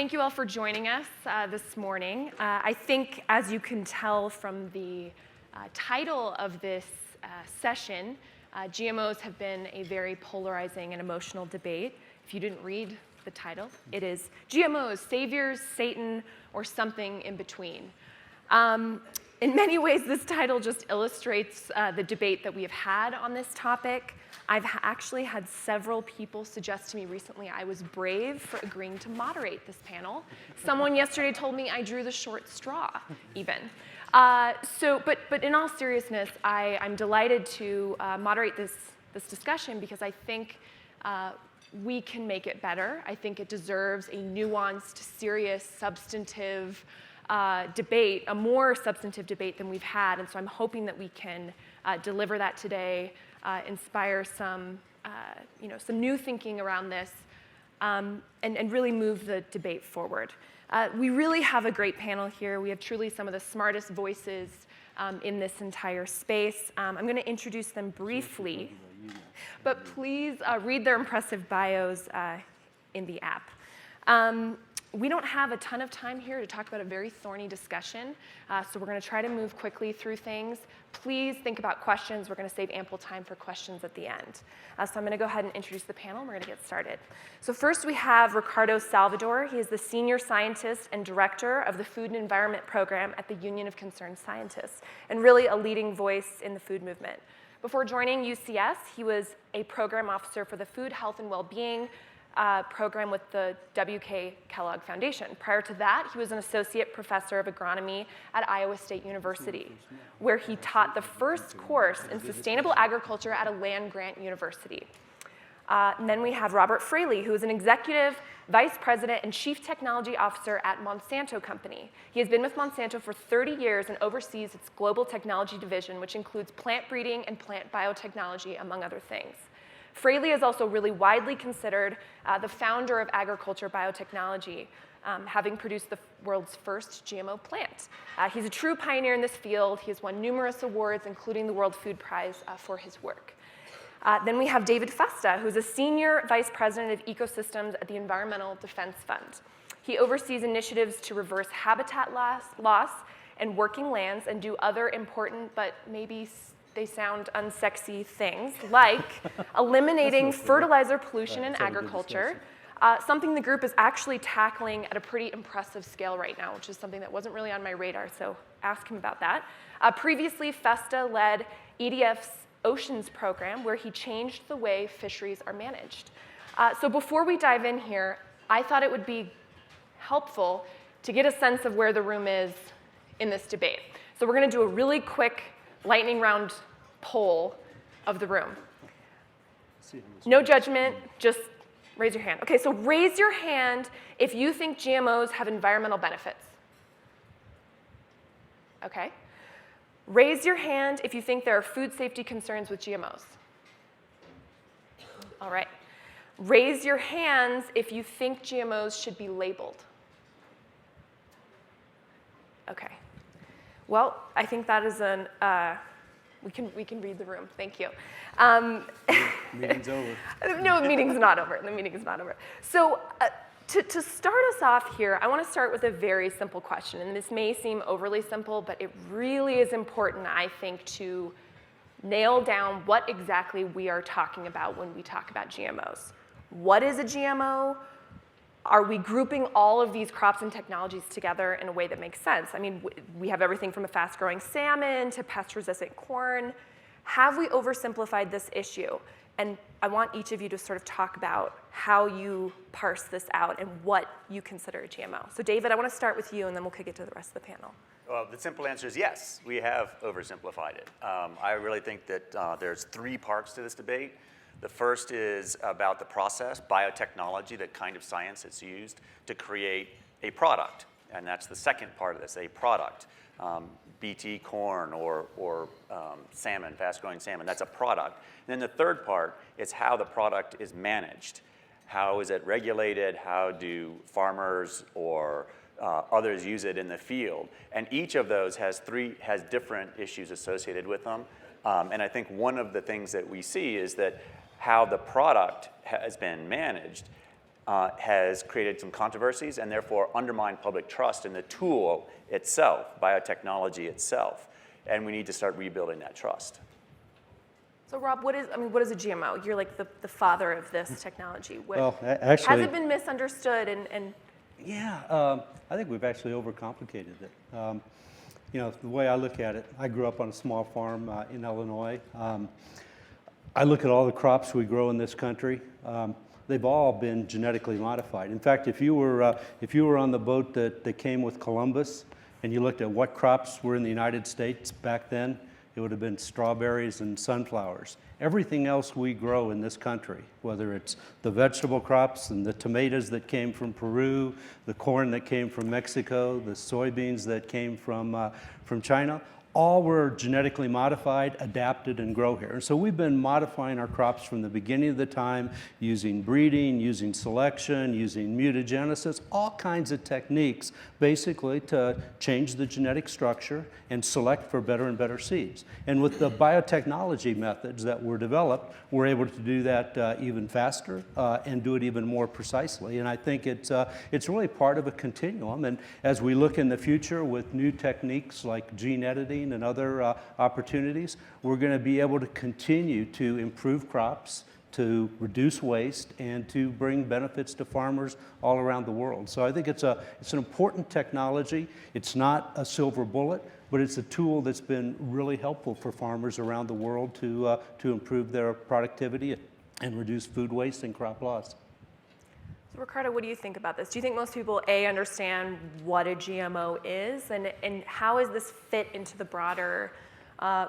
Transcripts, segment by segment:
Thank you all for joining us this morning. I think, as you can tell from the title of this session, GMOs have been a very polarizing and emotional debate. If you didn't read the title, it is GMOs, Saviors, Satan, or something in between. In many ways, this title just illustrates the debate that we have had on this topic. I've actually had several people suggest to me recently I was brave for agreeing to moderate this panel. Someone yesterday told me I drew the short straw, even. But in all seriousness, I'm delighted to moderate this discussion because I think we can make it better. I think it deserves a nuanced, serious, substantive debate, a more substantive debate than we've had. And so I'm hoping that we can deliver that today, inspire some new thinking around this, and really move the debate forward. We really have a great panel here. We have truly some of the smartest voices in this entire space. I'm going to introduce them briefly, but please read their impressive bios in the app. We don't have a ton of time here to talk about a very thorny discussion, so we're going to try to move quickly through things. Please think about questions. We're going to save ample time for questions at the end. So I'm going to go ahead and introduce the panel, and we're going to get started. So first we have Ricardo Salvador. He is the Senior Scientist and Director of the Food and Environment Program at the Union of Concerned Scientists, and really a leading voice in the food movement. Before joining UCS, he was a program officer for the Food, Health, and Well-being program with the W.K. Kellogg Foundation. Prior to that, he was an associate professor of agronomy at Iowa State University, where he taught the first course in sustainable agriculture at a land-grant university. And then we have Robert Fraley, who is an executive vice president and chief technology officer at Monsanto Company. He has been with Monsanto for 30 years and oversees its global technology division, which includes plant breeding and plant biotechnology, among other things. Fraley is also really widely considered the founder of agriculture biotechnology, having produced the world's first GMO plant. He's a true pioneer in this field. He has won numerous awards, including the World Food Prize, for his work. Then we have David Festa, who's a senior vice president of ecosystems at the Environmental Defense Fund. He oversees initiatives to reverse habitat loss and working lands and do other important but maybe they sound unsexy things, like eliminating fertilizer pollution in agriculture, something the group is actually tackling at a pretty impressive scale right now, which is something that wasn't really on my radar, so ask him about that. Previously, Festa led EDF's Oceans program, where he changed the way fisheries are managed. So before we dive in here, I thought it would be helpful to get a sense of where the room is in this debate. So we're going to do a really quick lightning round poll of the room. No judgment, just raise your hand. Okay, so raise your hand if you think GMOs have environmental benefits. Okay. Raise your hand if you think there are food safety concerns with GMOs. All right. Raise your hands if you think GMOs should be labeled. Okay. Well, I think that is an we can read the room. Thank you. Meeting's over. No, meeting's not over. The meeting is not over. So to start us off here, I want to start with a very simple question. And this may seem overly simple, but it really is important, I think, to nail down what exactly we are talking about when we talk about GMOs. What is a GMO? Are we grouping all of these crops and technologies together in a way that makes sense? I mean, we have everything from a fast-growing salmon to pest-resistant corn. Have we oversimplified this issue? And I want each of you to sort of talk about how you parse this out and what you consider a GMO. So David, I want to start with you, and then we'll kick it to the rest of the panel. Well, the simple answer is yes, we have oversimplified it. I really think that there's three parts to this debate. The first is about the process, biotechnology, the kind of science that's used to create a product. And that's the second part of this, a product. BT corn or salmon, fast-growing salmon, that's a product. And then the third part is how the product is managed. How is it regulated? How do farmers or others use it in the field? And each of those has different issues associated with them. And I think one of the things that we see is that how the product has been managed has created some controversies and therefore undermined public trust in the tool itself, biotechnology itself. And we need to start rebuilding that trust. So Rob, what is a GMO? You're like the father of this technology. Well, actually, has it been misunderstood? Yeah, I think we've actually overcomplicated it. You know, the way I look at it, I grew up on a small farm in Illinois. I look at all the crops we grow in this country. They've all been genetically modified. In fact, if you were on the boat that came with Columbus and you looked at what crops were in the United States back then, it would have been strawberries and sunflowers. Everything else we grow in this country, whether it's the vegetable crops and the tomatoes that came from Peru, the corn that came from Mexico, the soybeans that came from China, all were genetically modified, adapted, and grow here. And so we've been modifying our crops from the beginning of the time, using breeding, using selection, using mutagenesis, all kinds of techniques, basically to change the genetic structure and select for better and better seeds. And with the biotechnology methods that were developed, we're able to do that even faster and do it even more precisely. And I think it's really part of a continuum. And as we look in the future with new techniques like gene editing and other opportunities, we're going to be able to continue to improve crops, to reduce waste, and to bring benefits to farmers all around the world. So I think it's an important technology. It's not a silver bullet, but it's a tool that's been really helpful for farmers around the world to improve their productivity and reduce food waste and crop loss. So Ricardo, what do you think about this? Do you think most people, A, understand what a GMO is, and how does this fit into the broader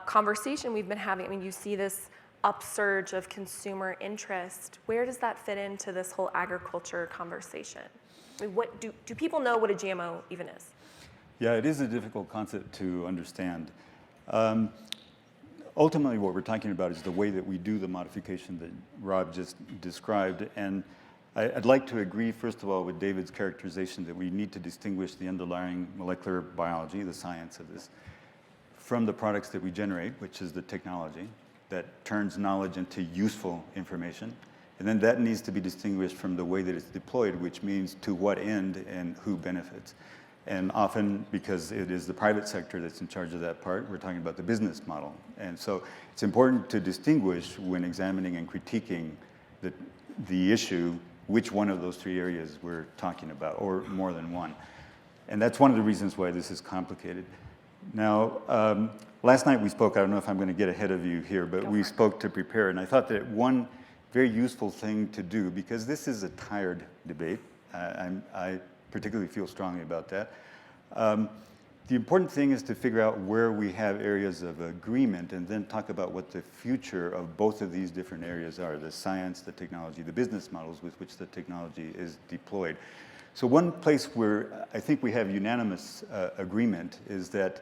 conversation we've been having? I mean, you see this upsurge of consumer interest. Where does that fit into this whole agriculture conversation? I mean, what do people know what a GMO even is? Yeah, it is a difficult concept to understand. Ultimately, what we're talking about is the way that we do the modification that Rob just described. And I'd like to agree, first of all, with David's characterization that we need to distinguish the underlying molecular biology, the science of this, from the products that we generate, which is the technology that turns knowledge into useful information. And then that needs to be distinguished from the way that it's deployed, which means to what end and who benefits. And often, because it is the private sector that's in charge of that part, we're talking about the business model. And so it's important to distinguish when examining and critiquing the issue, which one of those three areas we're talking about, or more than one. And that's one of the reasons why this is complicated. Now, last night we spoke, I don't know if I'm going to get ahead of you here, but we spoke to prepare, and I thought that one very useful thing to do, because this is a tired debate, I particularly feel strongly about that. The important thing is to figure out where we have areas of agreement and then talk about what the future of both of these different areas are, the science, the technology, the business models with which the technology is deployed. So one place where I think we have unanimous agreement is that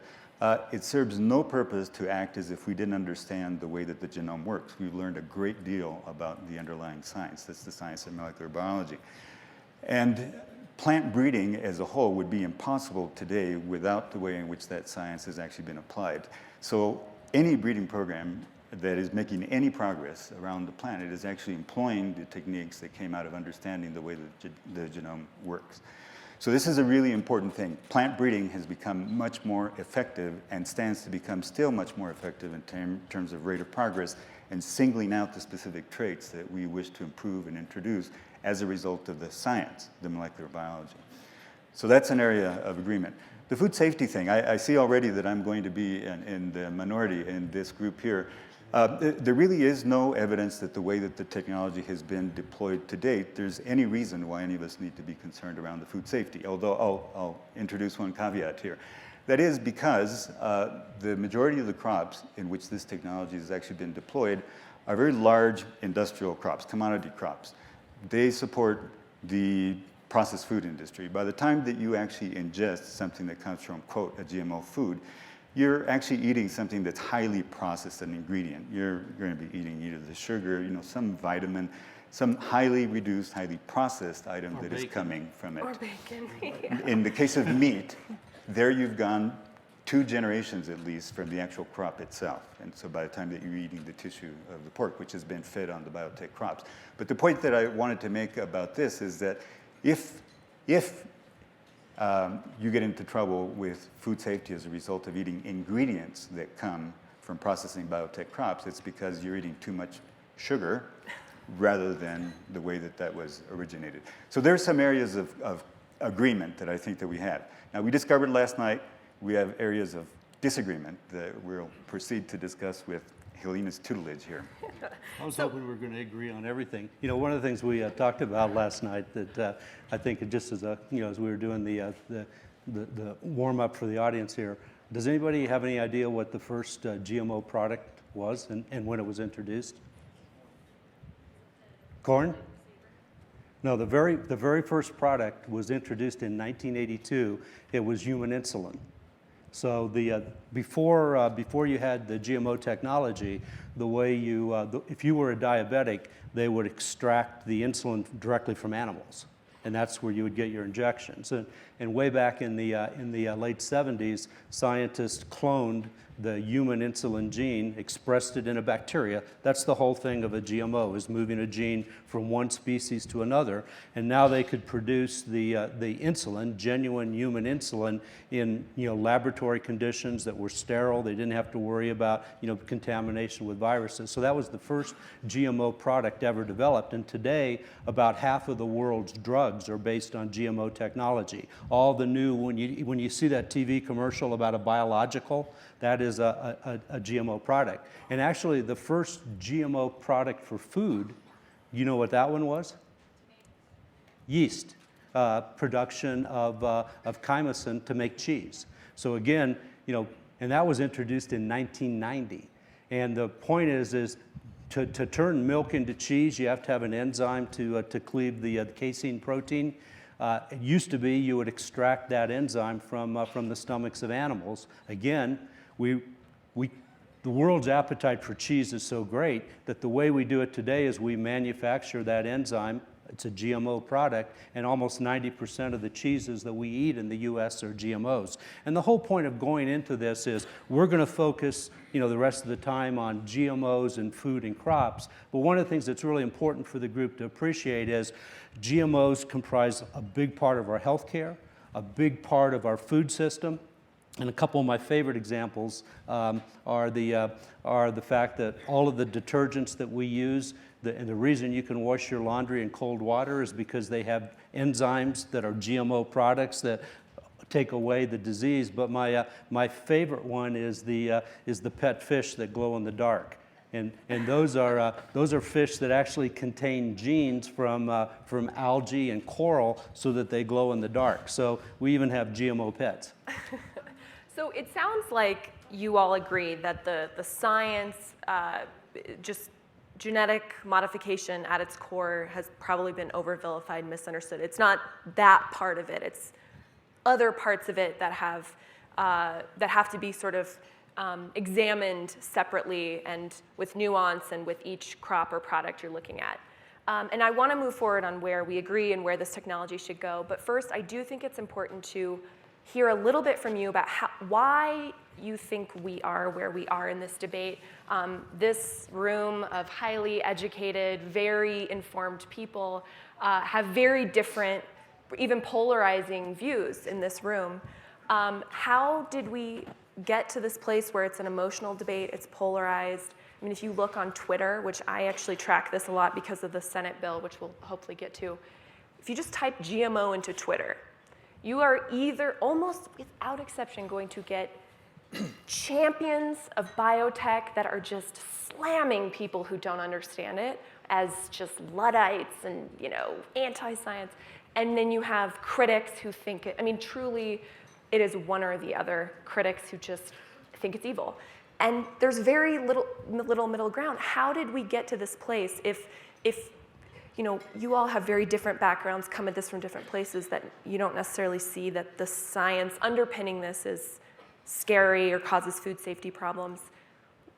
it serves no purpose to act as if we didn't understand the way that the genome works. We've learned a great deal about the underlying science. That's the science of molecular biology. And plant breeding as a whole would be impossible today without the way in which that science has actually been applied. So any breeding program that is making any progress around the planet is actually employing the techniques that came out of understanding the way that the genome works. So this is a really important thing. Plant breeding has become much more effective and stands to become still much more effective in terms of rate of progress and singling out the specific traits that we wish to improve and introduce as a result of the science, the molecular biology. So that's an area of agreement. The food safety thing, I see already that I'm going to be in the minority in this group here. There really is no evidence that the way that the technology has been deployed to date, there's any reason why any of us need to be concerned around the food safety, although I'll introduce one caveat here. That is because the majority of the crops in which this technology has actually been deployed are very large industrial crops, commodity crops. They support the processed food industry. By the time that you actually ingest something that comes from, quote, a GMO food, you're actually eating something that's highly processed, an ingredient. You're going to be eating either the sugar, some vitamin, some highly reduced, highly processed item that is coming from it. Or bacon. Yeah. In the case of meat, there you've gone 2 generations at least from the actual crop itself. And so by the time that you're eating the tissue of the pork, which has been fed on the biotech crops. But the point that I wanted to make about this is that if you get into trouble with food safety as a result of eating ingredients that come from processing biotech crops, it's because you're eating too much sugar rather than the way that that was originated. So there's some areas of agreement that I think that we have. Now, we discovered last night we have areas of disagreement that we'll proceed to discuss with Helena's tutelage here. I was hoping we were going to agree on everything. You know, one of the things we talked about last night that I think just as as we were doing the warm up for the audience here, does anybody have any idea what the first GMO product was and when it was introduced? Corn? No, the very first product was introduced in 1982. It was human insulin. So before you had the GMO technology, the way if you were a diabetic, they would extract the insulin directly from animals, and that's where you would get your injections. And way back in the late 70s, scientists cloned the human insulin gene, expressed it in a bacteria. That's the whole thing of a GMO, is moving a gene from one species to another. And now they could produce the insulin, genuine human insulin, in laboratory conditions that were sterile. They didn't have to worry about contamination with viruses. So that was the first GMO product ever developed. And today, about half of the world's drugs are based on GMO technology. All the new, when you see that TV commercial about a biological, that is a GMO product. And actually, the first GMO product for food, you know what that one was? Yeast. Production of chymosin to make cheese. So again, and that was introduced in 1990. And the point is to turn milk into cheese, you have to have an enzyme to cleave the casein protein. It used to be you would extract that enzyme from the stomachs of animals. Again, the world's appetite for cheese is so great that the way we do it today is we manufacture that enzyme. It's a GMO product, and almost 90% of the cheeses that we eat in the U.S. are GMOs. And the whole point of going into this is we're going to focus, the rest of the time on GMOs and food and crops. But one of the things that's really important for the group to appreciate is GMOs comprise a big part of our healthcare, a big part of our food system. And a couple of my favorite examples are the fact that all of the detergents that we use, and the reason you can wash your laundry in cold water is because they have enzymes that are GMO products that take away the disease. But my favorite one is the pet fish that glow in the dark. And those are fish that actually contain genes from algae and coral so that they glow in the dark. So we even have GMO pets. So it sounds like you all agree that the science, just genetic modification at its core, has probably been over-vilified, misunderstood. It's not that part of it. It's other parts of it that have to be sort of examined separately and with nuance and with each crop or product you're looking at. And I want to move forward on where we agree and where this technology should go. But first, I do think it's important to hear a little bit from you about why you think we are where we are in this debate. This room of highly educated, very informed people have very different, even polarizing views in this room. How did we get to this place where it's an emotional debate, it's polarized? I mean, if you look on Twitter, which I actually track this a lot because of the Senate bill, which we'll hopefully get to, if you just type GMO into Twitter, you are either, almost without exception, going to get champions of biotech that are just slamming people who don't understand it as just Luddites and, anti-science. And then you have critics who think it, truly, it is one or the other. Critics who just think it's evil. And there's very little middle ground. How did we get to this place if you all have very different backgrounds, come at this from different places, that you don't necessarily see that the science underpinning this is scary or causes food safety problems?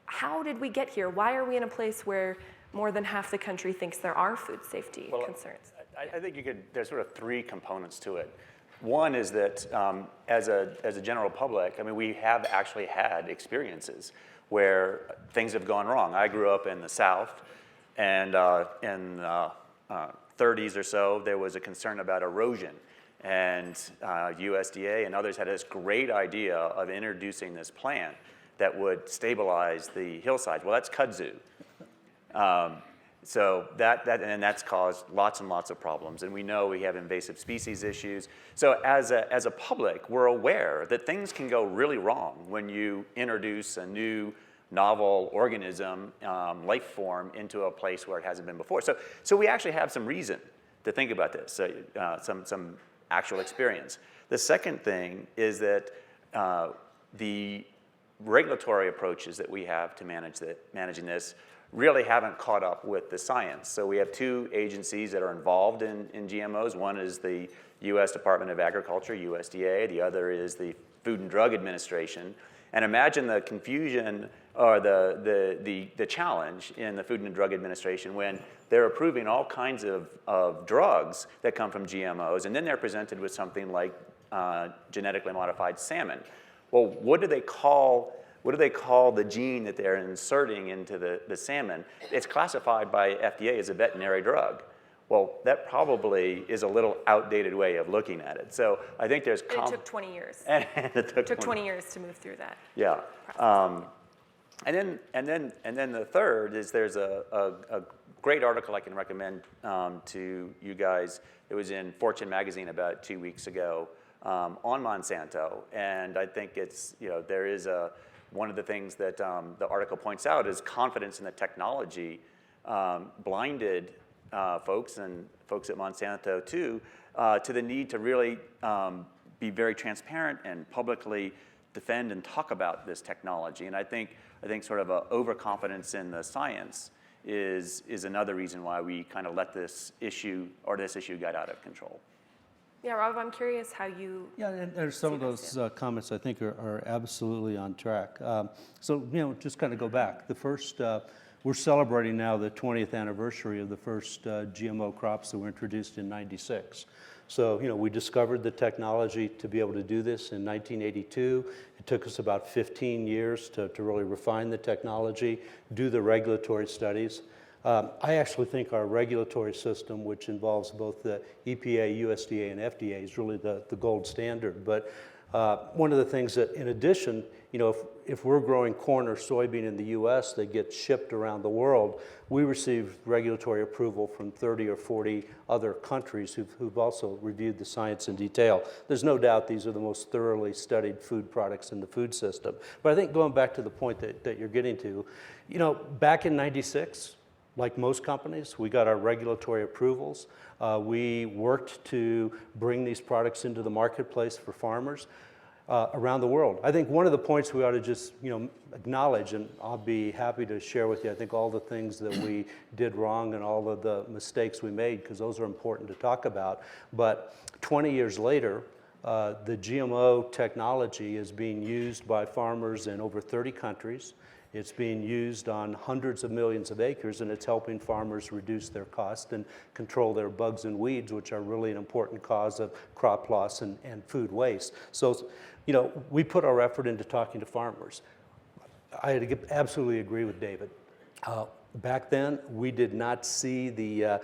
How did we get here? Why are we in a place where more than half the country thinks there are food safety concerns? I think there's sort of 3 components to it. One is that as a general public, I mean, we have actually had experiences where things have gone wrong. I grew up in the South, and in 30s or so, there was a concern about erosion. And USDA and others had this great idea of introducing this plant that would stabilize the hillsides. Well, that's kudzu. So that's caused lots and lots of problems. And we know we have invasive species issues. So as a public, we're aware that things can go really wrong when you introduce a new novel organism, life form, into a place where it hasn't been before. So we actually have some reason to think about this, some actual experience. The second thing is that the regulatory approaches that we have to managing this really haven't caught up with the science. So we have two agencies that are involved in GMOs. One is the U.S. Department of Agriculture, USDA. The other is the Food and Drug Administration. And imagine the confusion or the challenge in the Food and Drug Administration when they're approving all kinds of drugs that come from GMOs, and then they're presented with something like genetically modified salmon. Well, what do they call the gene that they're inserting into the salmon? It's classified by FDA as a veterinary drug. Well, that probably is a little outdated way of looking at it. So I think there's... It took 20 years. And it took 20 years to move through that. Yeah. And then the third is there's a great article I can recommend to you guys. It was in Fortune magazine about 2 weeks ago on Monsanto. And I think it's, there is one of the things that the article points out is confidence in the technology blinded folks and folks at Monsanto too, to the need to really be very transparent and publicly defend and talk about this technology. And I think sort of an overconfidence in the science is another reason why we kind of let this issue get out of control. Yeah, Rob, I'm curious how you... Yeah, and there's some of those comments I think are absolutely on track. So, just kind of go back. The first, we're celebrating now the 20th anniversary of the first GMO crops that were introduced in '96. So, we discovered the technology to be able to do this in 1982. It took us about 15 years to really refine the technology, do the regulatory studies. I actually think our regulatory system, which involves both the EPA, USDA, and FDA, is really the gold standard. But one of the things that, in addition, if we're growing corn or soybean in the U.S. that gets shipped around the world, we receive regulatory approval from 30 or 40 other countries who've also reviewed the science in detail. There's no doubt these are the most thoroughly studied food products in the food system. But I think going back to the point that you're getting to, back in '96, like most companies, we got our regulatory approvals. We worked to bring these products into the marketplace for farmers around the world. I think one of the points we ought to just acknowledge, and I'll be happy to share with you, I think all the things that we did wrong and all of the mistakes we made, because those are important to talk about. But 20 years later, the GMO technology is being used by farmers in over 30 countries. It's being used on hundreds of millions of acres, and it's helping farmers reduce their cost and control their bugs and weeds, which are really an important cause of crop loss and food waste. So, we put our effort into talking to farmers. I absolutely agree with David. Back then, we did not see the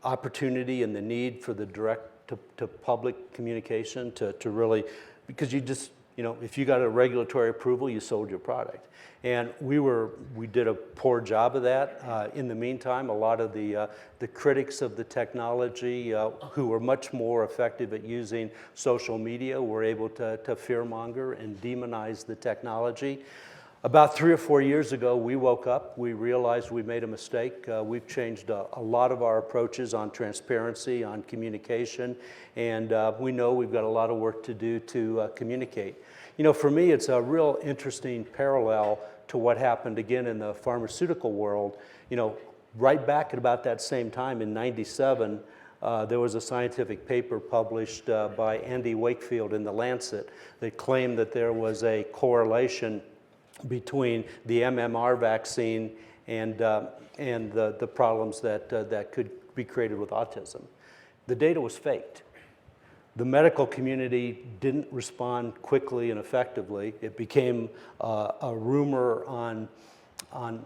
opportunity and the need for the direct to public communication to really, because you just, if you got a regulatory approval, you sold your product. And we did a poor job of that. In the meantime, a lot of the critics of the technology who were much more effective at using social media were able to fearmonger and demonize the technology. About 3 or 4 years ago, we woke up, we realized we made a mistake. We've changed a lot of our approaches on transparency, on communication, and we know we've got a lot of work to do to communicate. For me, it's a real interesting parallel to what happened again in the pharmaceutical world. Right back at about that same time in '97, there was a scientific paper published by Andy Wakefield in The Lancet that claimed that there was a correlation between the MMR vaccine and the problems that could be created with autism. The data was faked. The medical community didn't respond quickly and effectively. It became a rumor on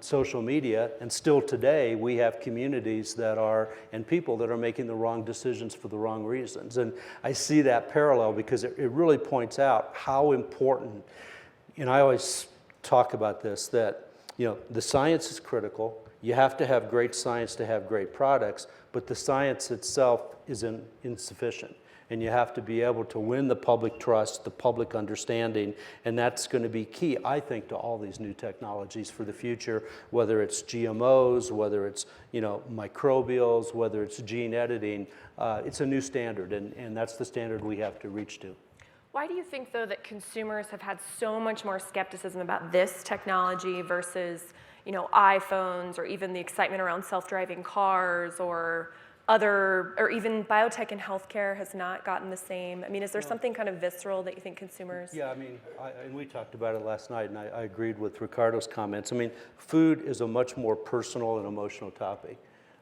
social media, and still today we have communities that are, and people that are making the wrong decisions for the wrong reasons. And I see that parallel because it really points out how important, and I always talk about this, that the science is critical. You have to have great science to have great products, but the science itself is insufficient. And you have to be able to win the public trust, the public understanding, and that's going to be key, I think, to all these new technologies for the future, whether it's GMOs, whether it's microbials, whether it's gene editing. It's a new standard, and that's the standard we have to reach to. Why do you think, though, that consumers have had so much more skepticism about this technology versus, iPhones, or even the excitement around self-driving cars, or even biotech and healthcare has not gotten the same? I mean, is there something kind of visceral that you think consumers? Yeah, I mean, and we talked about it last night, and I agreed with Ricardo's comments. I mean, food is a much more personal and emotional topic.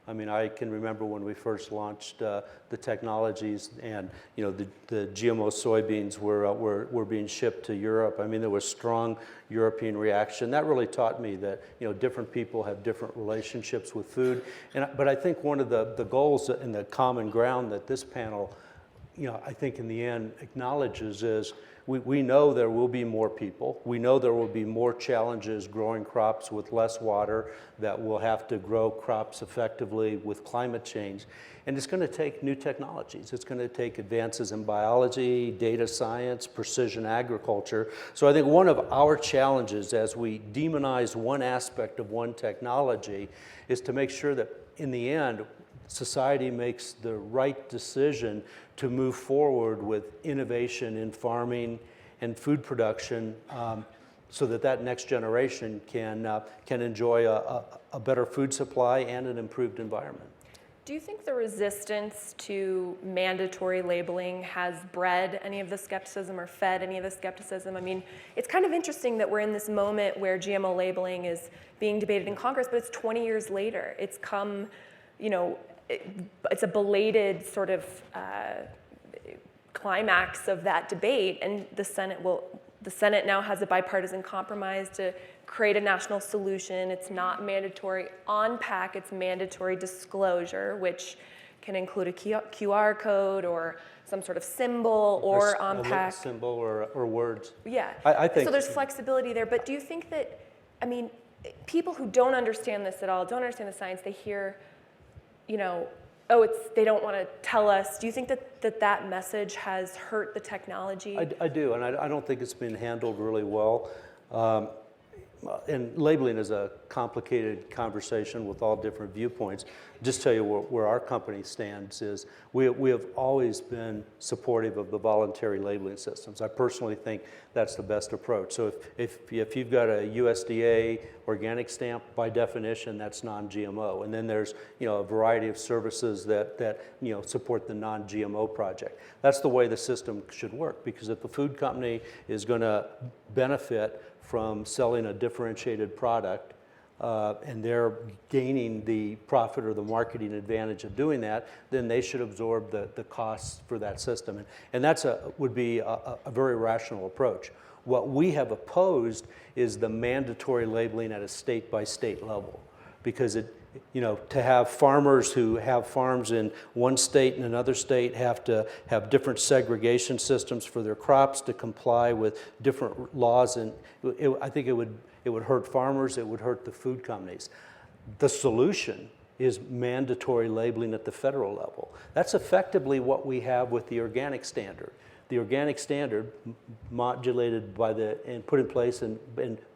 I mean, I can remember when we first launched the technologies, and the GMO soybeans were being shipped to Europe. I mean, there was strong European reaction. That really taught me that different people have different relationships with food. But I think one of the goals and the common ground that this panel, I think in the end acknowledges is we know there will be more people. We know there will be more challenges growing crops with less water, that will have to grow crops effectively with climate change. And it's going to take new technologies. It's going to take advances in biology, data science, precision agriculture. So I think one of our challenges as we demonize one aspect of one technology is to make sure that in the end, society makes the right decision to move forward with innovation in farming and food production, so that next generation can enjoy a better food supply and an improved environment. Do you think the resistance to mandatory labeling has bred any of the skepticism or fed any of the skepticism? I mean, it's kind of interesting that we're in this moment where GMO labeling is being debated in Congress, but it's 20 years later. It's come, it's a belated sort of climax of that debate, and the Senate now has a bipartisan compromise to create a national solution. It's not mandatory on pack, it's mandatory disclosure, which can include a QR code or some sort of symbol or on pack. Symbol or words. Yeah, I think so there's flexibility there, but do you think that, I mean, people who don't understand this at all, don't understand the science, they hear, they don't want to tell us. Do you think that message has hurt the technology? I do, and I don't think it's been handled really well. And labeling is a complicated conversation with all different viewpoints. Just tell you where our company stands is we have always been supportive of the voluntary labeling systems. I personally think that's the best approach. So if you've got a USDA organic stamp, by definition, that's non-GMO. And then there's a variety of services that support the non-GMO project. That's the way the system should work, because if the food company is going to benefit from selling a differentiated product, and they're gaining the profit or the marketing advantage of doing that, then they should absorb the costs for that system. And that's would be a very rational approach. What we have opposed is the mandatory labeling at a state-by-state level, because to have farmers who have farms in one state and another state have to have different segregation systems for their crops to comply with different laws, and I think it would hurt farmers, it would hurt the food companies. The solution is mandatory labeling at the federal level. That's effectively what we have with the organic standard. The organic standard, modulated by and put in place and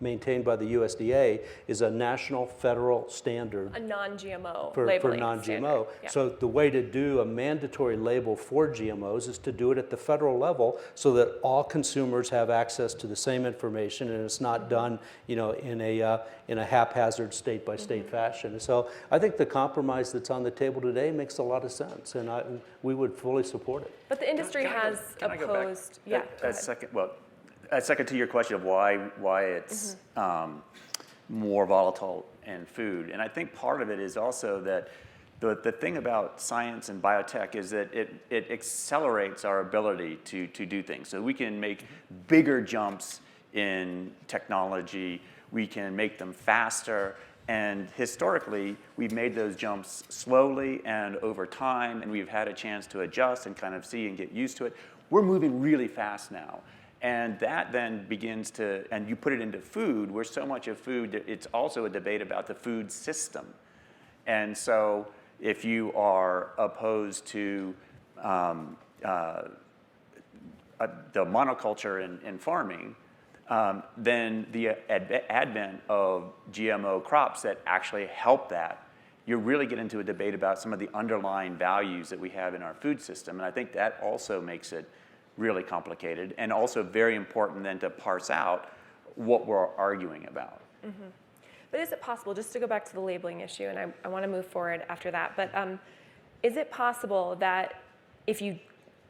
maintained by the USDA, is a national federal standard. A non-GMO for labeling non-GMO. Yeah. So the way to do a mandatory label for GMOs is to do it at the federal level, so that all consumers have access to the same information, and it's not done, in a haphazard state-by-state fashion. And so I think the compromise that's on the table today makes a lot of sense, and we would fully support it. But the industry has opposed. Yeah. Second to your question of why it's more volatile in food, and I think part of it is also that the thing about science and biotech is that it accelerates our ability to do things. So we can make bigger jumps in technology, we can make them faster, and historically, we've made those jumps slowly and over time, and we've had a chance to adjust and kind of see and get used to it. We're moving really fast now. And that then begins to, and you put it into food, where so much of food, it's also a debate about the food system. And so if you are opposed to the monoculture in farming, then the advent of GMO crops that actually help that, you really get into a debate about some of the underlying values that we have in our food system. And I think that also makes it really complicated, and also very important then to parse out what we're arguing about. Mm-hmm. But is it possible, just to go back to the labeling issue, and I want to move forward after that, but is it possible that if you,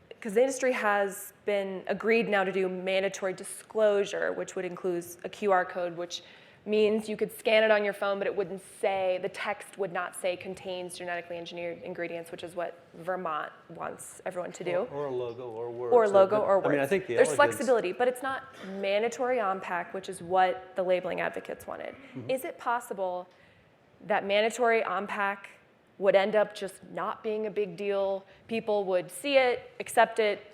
because the industry has been agreed now to do mandatory disclosure, which would include a QR code, which means you could scan it on your phone, but it wouldn't say, the text would not say contains genetically engineered ingredients, which is what Vermont wants everyone to do. Or a logo or words. Or logo or words. I mean, I think there's flexibility, but it's not mandatory on pack, which is what the labeling advocates wanted. Mm-hmm. Is it possible that mandatory on pack would end up just not being a big deal? People would see it, accept it,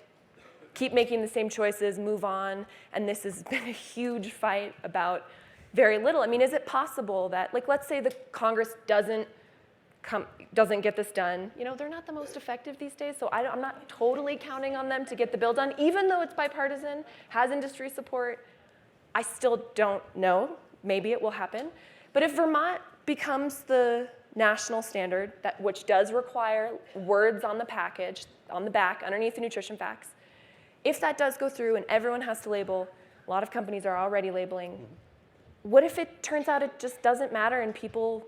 keep making the same choices, move on, and this has been a huge fight about very little. I mean, is it possible that, like, let's say the Congress doesn't get this done? You know, they're not the most effective these days, so I'm not totally counting on them to get the bill done, even though it's bipartisan, has industry support. I still don't know. Maybe it will happen. But if Vermont becomes the national standard, which does require words on the package, on the back, underneath the nutrition facts, if that does go through and everyone has to label, a lot of companies are already labeling, mm-hmm. What if it turns out it just doesn't matter and people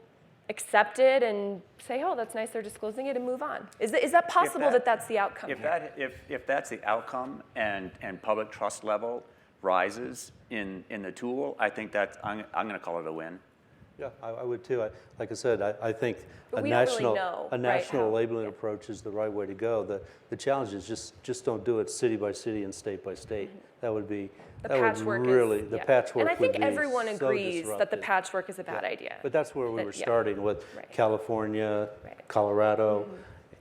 accept it and say, oh, that's nice, they're disclosing it, and move on? Is that possible that that's the outcome? If that's the outcome and public trust level rises in the tool, I think I'm going to call it a win. Yeah, I would too. Like I said, I think but a national labeling approach is the right way to go. The challenge is just don't do it city by city and state by state. Mm-hmm. That would be patchwork. And I think everyone agrees that the patchwork is a bad idea. But that's where we were starting with California, Colorado. Mm-hmm.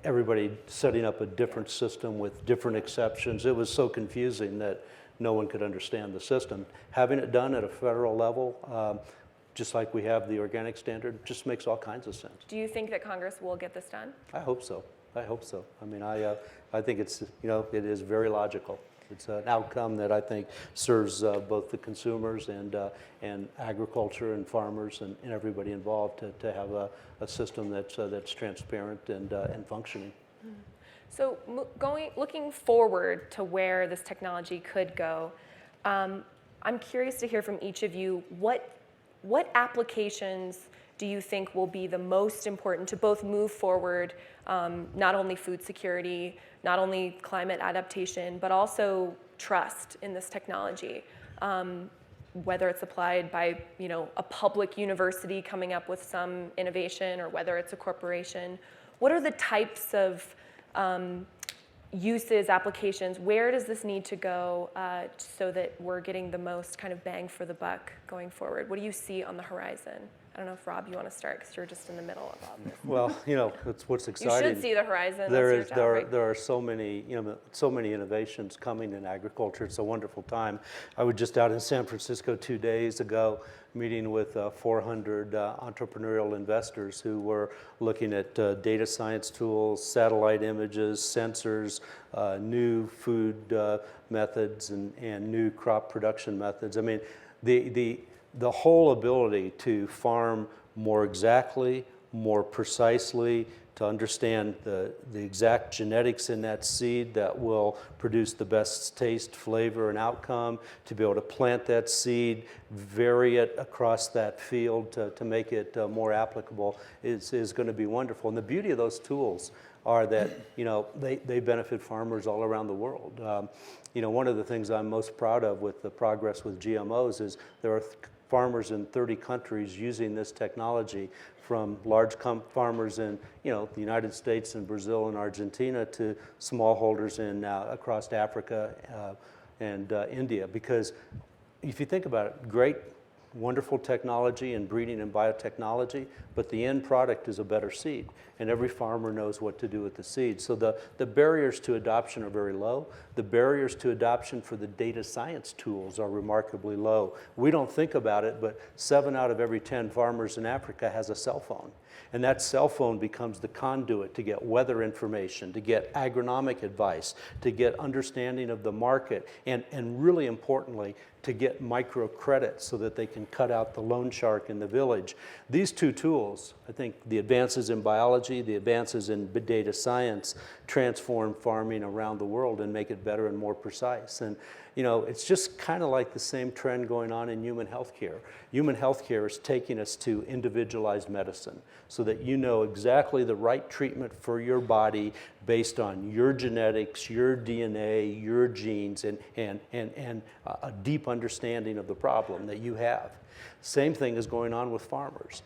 Everybody setting up a different system with different exceptions. It was so confusing that no one could understand the system. Having it done at a federal level, just like we have the organic standard, just makes all kinds of sense. Do you think that Congress will get this done? I hope so. I mean, I think it's, it is very logical. It's an outcome that I think serves both the consumers and agriculture and farmers and everybody involved to have a system that's transparent and functioning. Mm-hmm. So looking forward to where this technology could go, I'm curious to hear from each of you, what applications do you think will be the most important to both move forward, not only food security, not only climate adaptation, but also trust in this technology, whether it's applied by a public university coming up with some innovation or whether it's a corporation? What are the types of uses, applications? Where does this need to go so that we're getting the most kind of bang for the buck going forward? What do you see on the horizon? I don't know if, Rob, you want to start because you're just in the middle of all this. Well, it's what's exciting. You should see the horizon. There are so many innovations coming in agriculture. It's a wonderful time. I was just out in San Francisco 2 days ago, meeting with 400 entrepreneurial investors who were looking at data science tools, satellite images, sensors, new food methods, and new crop production methods. I mean, the whole ability to farm more exactly, more precisely, to understand the exact genetics in that seed that will produce the best taste, flavor, and outcome, to be able to plant that seed, vary it across that field to make it more applicable is going to be wonderful. And the beauty of those tools are that they benefit farmers all around the world. One of the things I'm most proud of with the progress with GMOs is there are farmers in 30 countries using this technology, from large farmers in the United States and Brazil and Argentina to smallholders in across Africa and India. Because if you think about it, great, wonderful technology in breeding and biotechnology, but the end product is a better seed, and every farmer knows what to do with the seed. So the barriers to adoption are very low. The barriers to adoption for the data science tools are remarkably low. We don't think about it, but 7 out of every 10 farmers in Africa has a cell phone. And that cell phone becomes the conduit to get weather information, to get agronomic advice, to get understanding of the market, and really importantly, to get microcredit so that they can cut out the loan shark in the village. These two tools, I think the advances in biology, the advances in data science, transform farming around the world and make it better and more precise. And it's just kind of like the same trend going on in human healthcare. Human healthcare is taking us to individualized medicine so that you know exactly the right treatment for your body based on your genetics, your DNA, your genes, and a deep understanding of the problem that you have. Same thing is going on with farmers.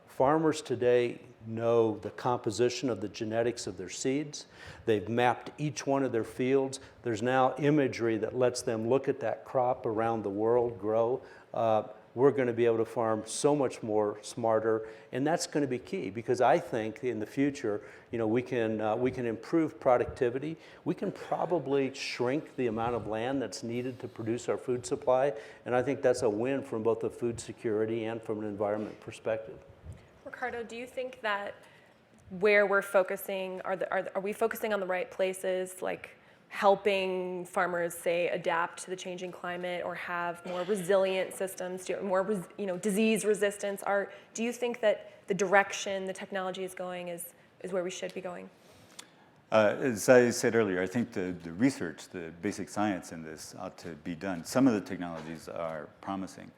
Farmers today know the composition of the genetics of their seeds. They've mapped each one of their fields. There's now imagery that lets them look at that crop around the world grow. We're going to be able to farm so much more smarter, and that's going to be key, because I think in the future, we can improve productivity. We can probably shrink the amount of land that's needed to produce our food supply, and I think that's a win from both a food security and from an environment perspective. Ricardo, do you think that where we're focusing, are we focusing on the right places, like helping farmers, say, adapt to the changing climate or have more resilient systems, more disease resistance? Do you think that the direction the technology is going is where we should be going? As I said earlier, I think the research, the basic science in this ought to be done. Some of the technologies are promising.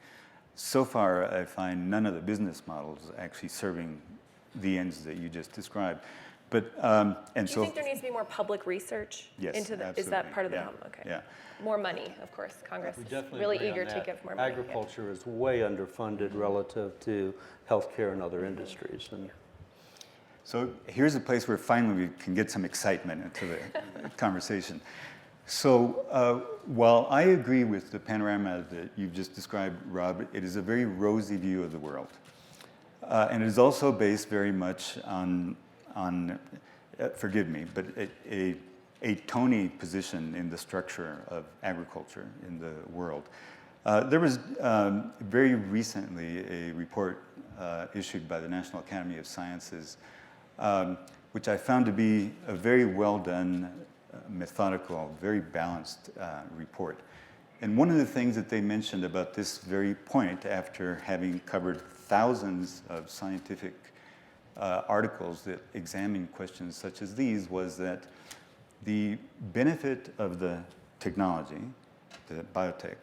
So far, I find none of the business models actually serving the ends that you just described. But do you think there needs to be more public research into that? Absolutely. Is that part of the problem? Okay. Yeah. More money, of course. Congress We is definitely really agree on eager that. to give more money. Agriculture is way underfunded relative to healthcare and other industries. And so here's a place where finally we can get some excitement into the conversation. So while I agree with the panorama that you've just described, Rob, it is a very rosy view of the world. And it is also based very much on forgive me, but a Tony position in the structure of agriculture in the world. There was very recently a report issued by the National Academy of Sciences, which I found to be a very well done, methodical, very balanced report. And one of the things that they mentioned about this very point, after having covered thousands of scientific articles that examine questions such as these, was that the benefit of the technology, the biotech,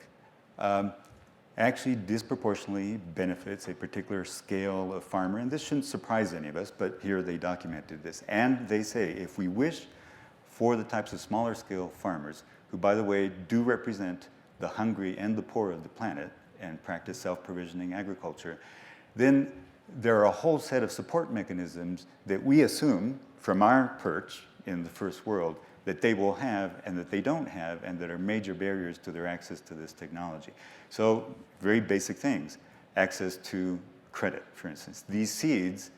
actually disproportionately benefits a particular scale of farmer. And this shouldn't surprise any of us, but here they documented this. And they say, if we wish for the types of smaller scale farmers, who, by the way, do represent the hungry and the poor of the planet and practice self-provisioning agriculture, then there are a whole set of support mechanisms that we assume from our perch in the first world that they will have and that they don't have, and that are major barriers to their access to this technology. So very basic things. Access to credit, for instance. These seeds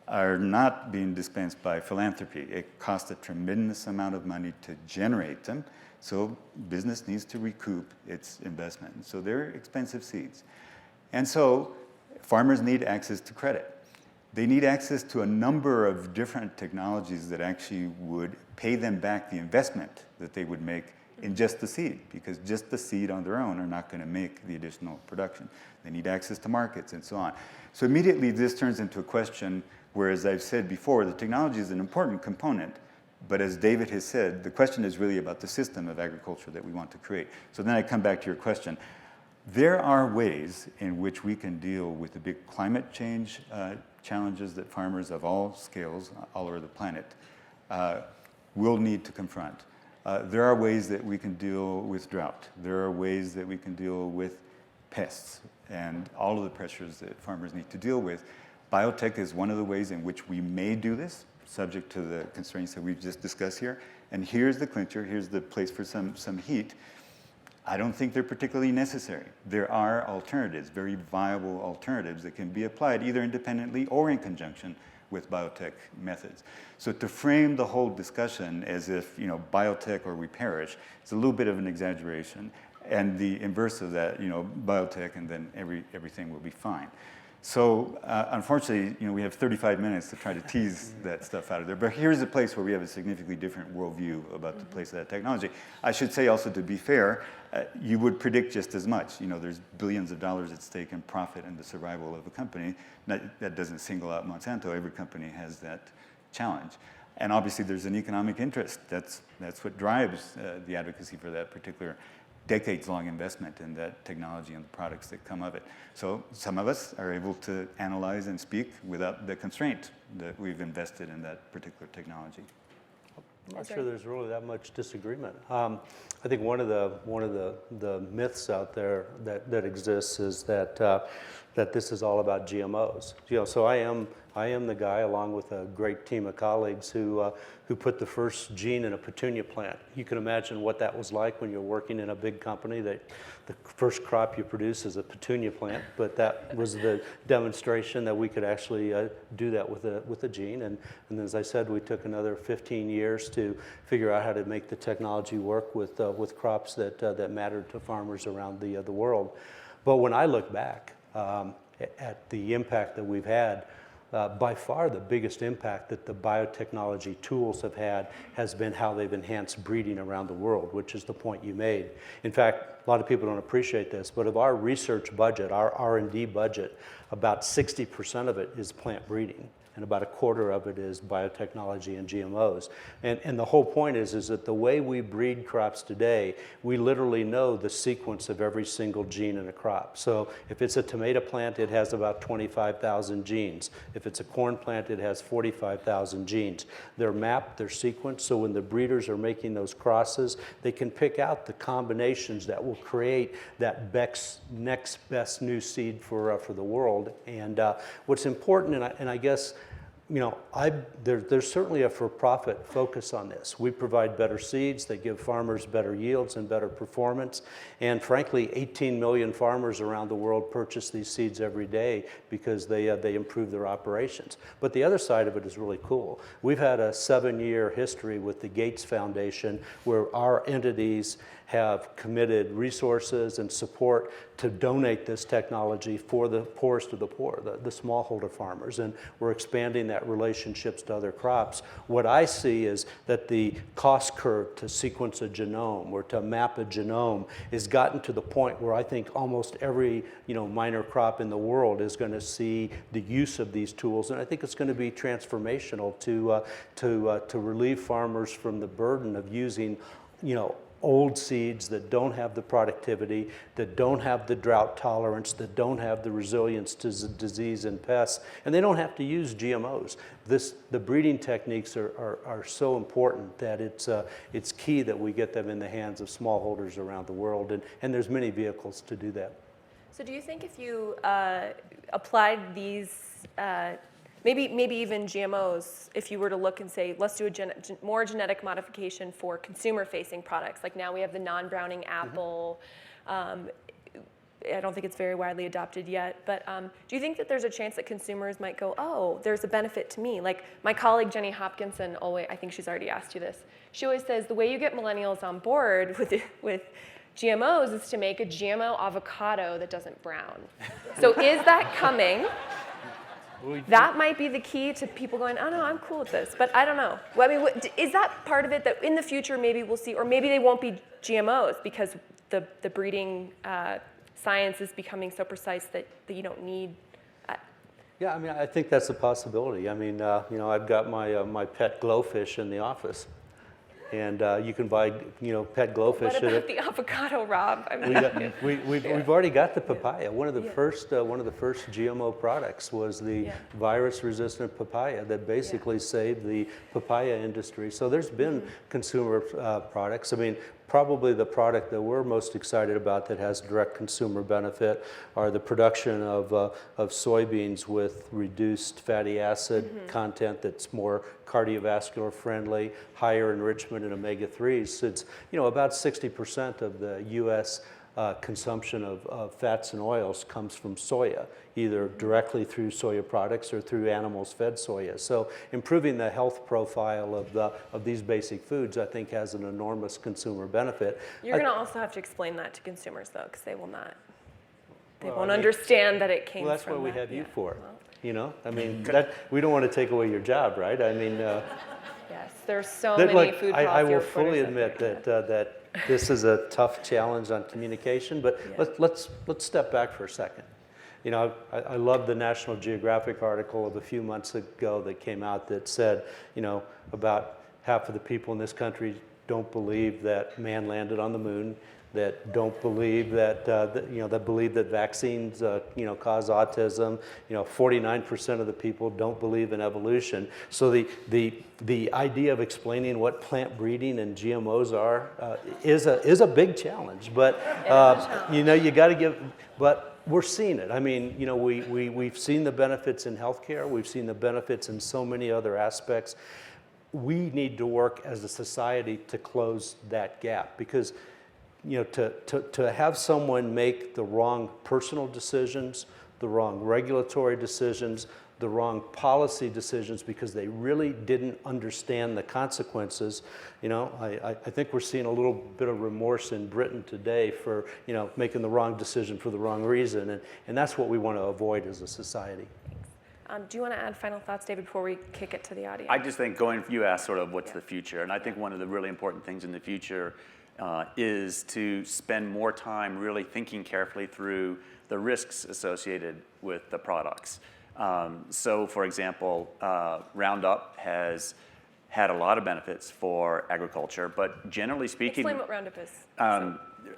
are not being dispensed by philanthropy. It costs a tremendous amount of money to generate them, so business needs to recoup its investment. So they're expensive seeds. And so farmers need access to credit. They need access to a number of different technologies that actually would pay them back the investment that they would make in just the seed, because just the seed on their own are not going to make the additional production. They need access to markets and so on. So immediately this turns into a question where, as I've said before, the technology is an important component, but as David has said, the question is really about the system of agriculture that we want to create. So then I come back to your question. There are ways in which we can deal with the big climate change challenges that farmers of all scales all over the planet will need to confront. There are ways that we can deal with drought. There are ways that we can deal with pests and all of the pressures that farmers need to deal with. Biotech is one of the ways in which we may do this, subject to the constraints that we've just discussed here. And here's the clincher, here's the place for some heat. I don't think they're particularly necessary. There are alternatives, very viable alternatives that can be applied either independently or in conjunction with biotech methods. So to frame the whole discussion as if, biotech or we perish, it's a little bit of an exaggeration. And the inverse of that, biotech and then everything will be fine. So unfortunately, we have 35 minutes to try to tease that stuff out of there. But here's a place where we have a significantly different worldview about the place of that technology. I should say also, to be fair, you would predict just as much. There's billions of dollars at stake in profit and the survival of a company. That doesn't single out Monsanto. Every company has that challenge. And obviously, there's an economic interest. That's what drives the advocacy for that particular decades-long investment in that technology and the products that come of it. So some of us are able to analyze and speak without the constraint that we've invested in that particular technology. I'm not sure there's really that much disagreement. I think one of the myths out there that exists is that this is all about GMOs. So I am the guy, along with a great team of colleagues, who put the first gene in a petunia plant. You can imagine what that was like when you're working in a big company, that the first crop you produce is a petunia plant. But that was the demonstration that we could actually do that with a gene. And as I said, we took another 15 years to figure out how to make the technology work with crops that mattered to farmers around the world. But when I look back at the impact that we've had, by far the biggest impact that the biotechnology tools have had has been how they've enhanced breeding around the world, which is the point you made. In fact, a lot of people don't appreciate this, but of our research budget, our R&D budget, about 60% of it is plant breeding, and about a quarter of it is biotechnology and GMOs. And the whole point is that the way we breed crops today, we literally know the sequence of every single gene in a crop. So if it's a tomato plant, it has about 25,000 genes. If it's a corn plant, it has 45,000 genes. They're mapped, they're sequenced, so when the breeders are making those crosses, they can pick out the combinations that will create that next best new seed for the world. And what's important, and I guess, there's certainly a for-profit focus on this. We provide better seeds, they give farmers better yields and better performance, and frankly, 18 million farmers around the world purchase these seeds every day because they improve their operations. But the other side of it is really cool. We've had a 7-year history with the Gates Foundation where our entities have committed resources and support to donate this technology for the poorest of the poor, the smallholder farmers, and we're expanding that relationships to other crops. What I see is that the cost curve to sequence a genome or to map a genome has gotten to the point where I think almost every minor crop in the world is going to see the use of these tools, and I think it's going to be transformational to relieve farmers from the burden of using old seeds that don't have the productivity, that don't have the drought tolerance, that don't have the resilience to disease and pests, and they don't have to use GMOs. The breeding techniques are so important that it's key that we get them in the hands of smallholders around the world, and there's many vehicles to do that. So do you think if you applied these maybe even GMOs, if you were to look and say, let's do a more genetic modification for consumer-facing products, like now we have the non-browning apple. I don't think it's very widely adopted yet, but do you think that there's a chance that consumers might go, oh, there's a benefit to me? Like my colleague Jenny Hopkinson, I think she's already asked you this. She always says the way you get millennials on board with GMOs is to make a GMO avocado that doesn't brown. So is that coming? That might be the key to people going, oh no, I'm cool with this, but I don't know. Well, I mean, is that part of it that in the future maybe we'll see, or maybe they won't be GMOs because the breeding science is becoming so precise that you don't need. Yeah, I mean, I think that's a possibility. I mean, I've got my pet glowfish in the office. And you can buy, pet glowfish. What about the avocado, Rob? I mean, we've already got the papaya. One of the first GMO products was the virus-resistant papaya that basically saved the papaya industry. So there's been consumer products. I mean, probably the product that we're most excited about that has direct consumer benefit are the production of soybeans with reduced fatty acid content that's more cardiovascular friendly, higher enrichment in omega-3s. It's, about 60% of the U.S. Consumption of fats and oils comes from soya, either directly through soya products or through animals fed soya. So improving the health profile of these basic foods, I think, has an enormous consumer benefit. You're going to also have to explain that to consumers, though, because they will not. They won't understand that it came from. Well, that's what we have you for. Well, We don't want to take away your job, right? yes, there's so many food policy I will reporters fully out there. admit that this is a tough challenge on communication, but let's step back for a second. I love the National Geographic article of a few months ago that came out that said, about half of the people in this country don't believe that man landed on the moon, that don't believe that, that believe that vaccines, cause autism. 49% of the people don't believe in evolution. So the idea of explaining what plant breeding and GMOs are is a big challenge. But you got to give. But we're seeing it. We've seen the benefits in healthcare. We've seen the benefits in so many other aspects. We need to work as a society to close that gap, because to have someone make the wrong personal decisions, the wrong regulatory decisions, the wrong policy decisions because they really didn't understand the consequences. I think we're seeing a little bit of remorse in Britain today for, making the wrong decision for the wrong reason. And that's what we want to avoid as a society. Do you want to add final thoughts, David, before we kick it to the audience? I just think you asked sort of what's the future. And I think one of the really important things in the future is to spend more time really thinking carefully through the risks associated with the products. So, for example, Roundup has had a lot of benefits for agriculture, but generally speaking, explain what Roundup is.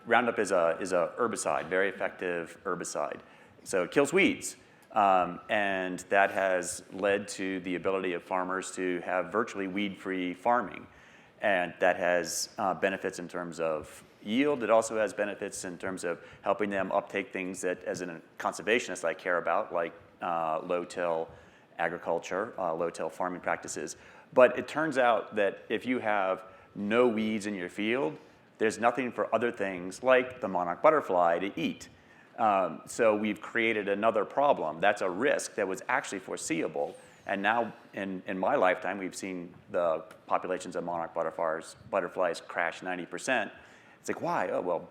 Roundup is a herbicide, very effective herbicide. So it kills weeds, and that has led to the ability of farmers to have virtually weed-free farming. And that has benefits in terms of yield. It also has benefits in terms of helping them uptake things that, as a conservationist, I care about, like low-till agriculture, low-till farming practices. But it turns out that if you have no weeds in your field, there's nothing for other things like the monarch butterfly to eat. So we've created another problem. That's a risk that was actually foreseeable. And now, in my lifetime, we've seen the populations of monarch butterflies crash 90%. It's like, why? Oh, well,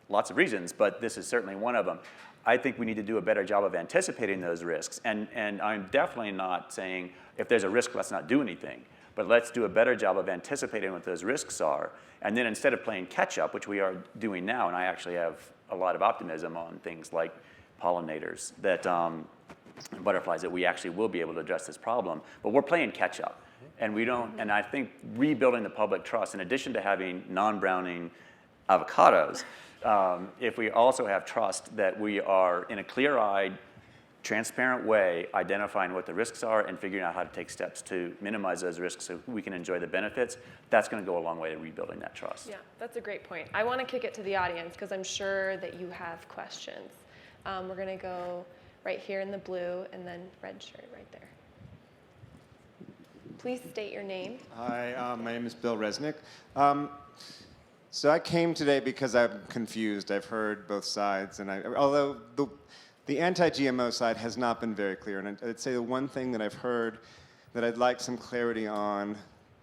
lots of reasons, but this is certainly one of them. I think we need to do a better job of anticipating those risks. And I'm definitely not saying if there's a risk, let's not do anything. But let's do a better job of anticipating what those risks are. And then instead of playing catch up, which we are doing now, and I actually have a lot of optimism on things like pollinators, that butterflies, that we actually will be able to address this problem. But we're playing catch up. And we don't, and I think rebuilding the public trust, in addition to having non-browning avocados, if we also have trust that we are in a clear-eyed, transparent way identifying what the risks are and figuring out how to take steps to minimize those risks so we can enjoy the benefits, that's going to go a long way to rebuilding that trust. Yeah, that's a great point. I want to kick it to the audience because I'm sure that you have questions. We're going to go right here in the blue and then red shirt right there. Please state your name. Hi, my name is Bill Resnick. So I came today because I'm confused. I've heard both sides, and although the anti-GMO side has not been very clear, and I'd say the one thing that I've heard that I'd like some clarity on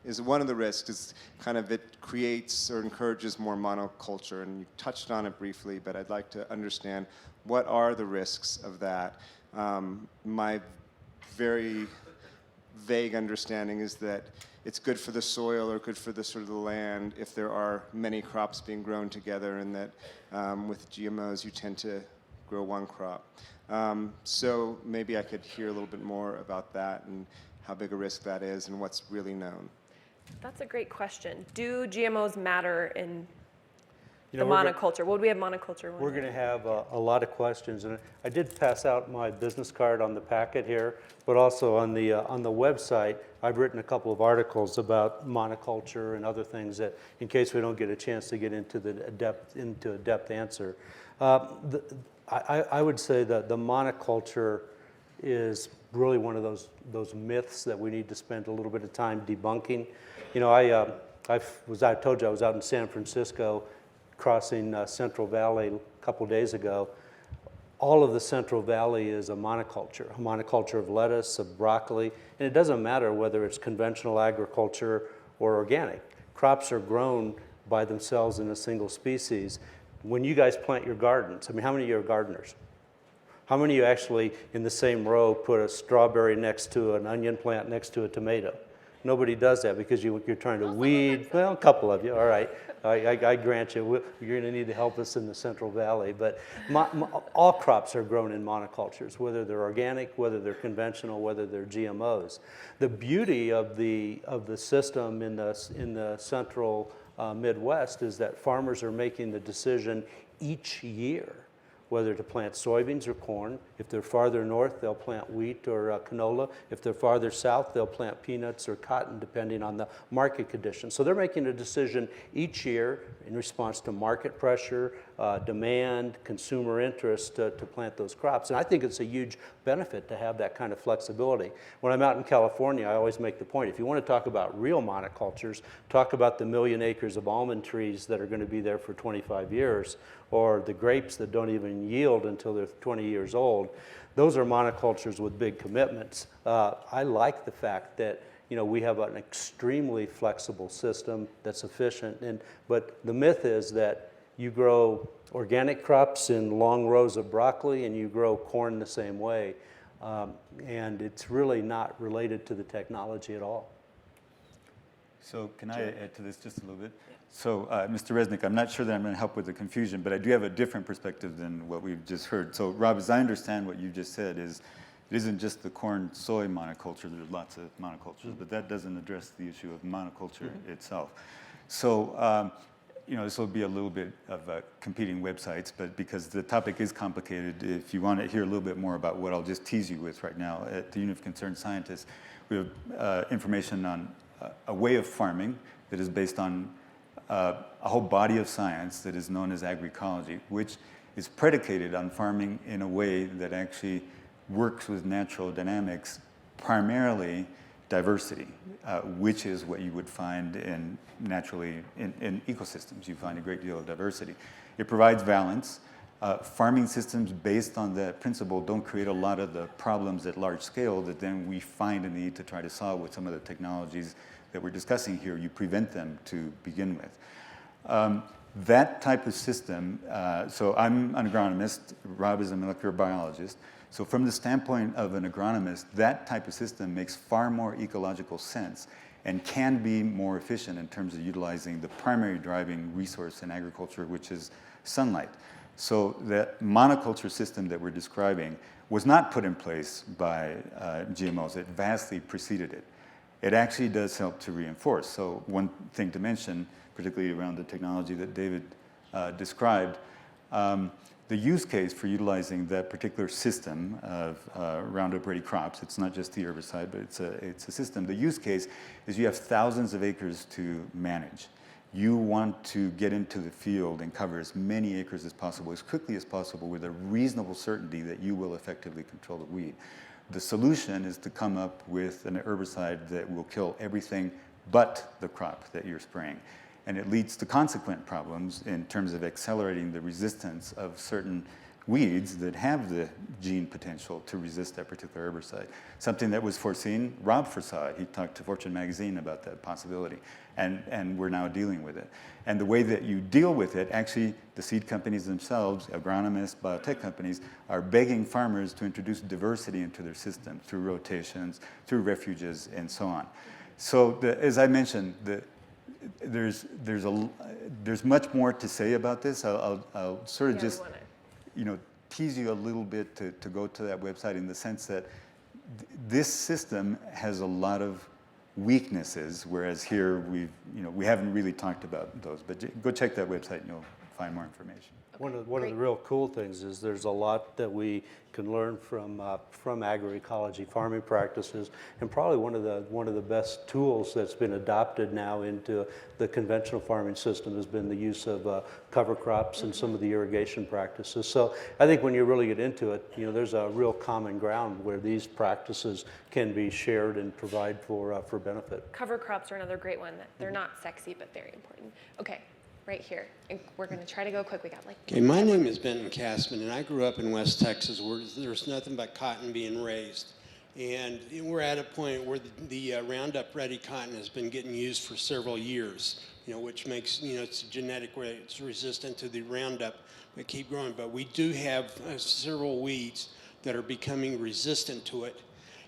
is one of the risks is kind of it creates or encourages more monoculture, and you touched on it briefly, but I'd like to understand what are the risks of that. My very vague understanding is that it's good for the soil or good for the sort of the land if there are many crops being grown together, and that with GMOs you tend to grow one crop. So maybe I could hear a little bit more about that and how big a risk that is and what's really known. That's a great question. Do GMOs matter in You The know, monoculture. What would we have monoculture? we're going to have a lot of questions, and I did pass out my business card on the packet here, but also on the website, I've written a couple of articles about monoculture and other things that, in case we don't get a chance to get into a depth answer. I would say that the monoculture is really one of those myths that we need to spend a little bit of time debunking. You know, I told you I was out in San Francisco crossing Central Valley a couple days ago. All of the Central Valley is a monoculture of lettuce, of broccoli, and it doesn't matter whether it's conventional agriculture or organic. Crops are grown by themselves in a single species. When you guys plant your gardens, I mean, how many of you are gardeners? How many of you actually, in the same row, put a strawberry next to an onion plant next to a tomato? Nobody does that because you're trying to weed. Well, a couple of you, all right. I grant you, you're going to need to help us in the Central Valley. But all crops are grown in monocultures, whether they're organic, whether they're conventional, whether they're GMOs. The beauty of the system in the Central Midwest is that farmers are making the decision each year whether to plant soybeans or corn. If they're farther north, they'll plant wheat or canola. If they're farther south, they'll plant peanuts or cotton, depending on the market conditions. So they're making a decision each year in response to market pressure, demand, consumer interest to plant those crops. And I think it's a huge benefit to have that kind of flexibility. When I'm out in California, I always make the point, if you want to talk about real monocultures, talk about the 1 million acres of almond trees that are going to be there for 25 years, or the grapes that don't even yield until they're 20 years old. Those are monocultures with big commitments. I like the fact that we have an extremely flexible system that's efficient. But the myth is that you grow organic crops in long rows of broccoli and you grow corn the same way. And it's really not related to the technology at all. So can I add to this just a little bit? So, Mr. Resnick, I'm not sure that I'm going to help with the confusion, but I do have a different perspective than what we've just heard. So, Rob, as I understand what you just said, it isn't just the corn-soy monoculture. There's lots of monocultures, but that doesn't address the issue of monoculture itself. So, this will be a little bit of competing websites, but because the topic is complicated, if you want to hear a little bit more about what I'll just tease you with right now, at the Unit of Concerned Scientists, we have information on a way of farming that is based on a whole body of science that is known as agroecology, which is predicated on farming in a way that actually works with natural dynamics, primarily diversity, which is what you would find in ecosystems. You find a great deal of diversity. It provides balance. Farming systems based on that principle don't create a lot of the problems at large scale that then we find a need to try to solve with some of the technologies that we're discussing here. You prevent them to begin with. That type of system, so I'm an agronomist, Rob is a molecular biologist. So from the standpoint of an agronomist, that type of system makes far more ecological sense and can be more efficient in terms of utilizing the primary driving resource in agriculture, which is sunlight. So the monoculture system that we're describing was not put in place by GMOs. It vastly preceded it. It actually does help to reinforce. So one thing to mention, particularly around the technology that David described, the use case for utilizing that particular system of Roundup Ready crops, it's not just the herbicide, but it's a system. The use case is you have thousands of acres to manage. You want to get into the field and cover as many acres as possible, as quickly as possible, with a reasonable certainty that you will effectively control the weed. The solution is to come up with an herbicide that will kill everything but the crop that you're spraying. And it leads to consequent problems in terms of accelerating the resistance of certain weeds that have the gene potential to resist that particular herbicide. Something that was foreseen, Rob foresaw it. He talked to Fortune magazine about that possibility, and we're now dealing with it. And the way that you deal with it, actually, the seed companies themselves, agronomists, biotech companies, are begging farmers to introduce diversity into their system through rotations, through refuges, and so on. So, as I mentioned, there's much more to say about this. I'll sort of just tease you a little bit to go to that website, in the sense that this system has a lot of weaknesses, whereas here we haven't really talked about those. But go check that website and you'll find more information. One of the real cool things is there's a lot that we can learn from agroecology farming practices, and probably one of the best tools that's been adopted now into the conventional farming system has been the use of cover crops and some of the irrigation practices. So I think when you really get into it, there's a real common ground where these practices can be shared and provide for benefit. Cover crops are another great one. They're not sexy, but very important. Okay. Right here, and we're going to try to go quick. We got like. Okay, my name is Ben Aspen, and I grew up in West Texas where there's nothing but cotton being raised. And we're at a point where the Roundup Ready cotton has been getting used for several years, which makes, it's genetic where it's resistant to the Roundup, but keep growing. But we do have several weeds that are becoming resistant to it.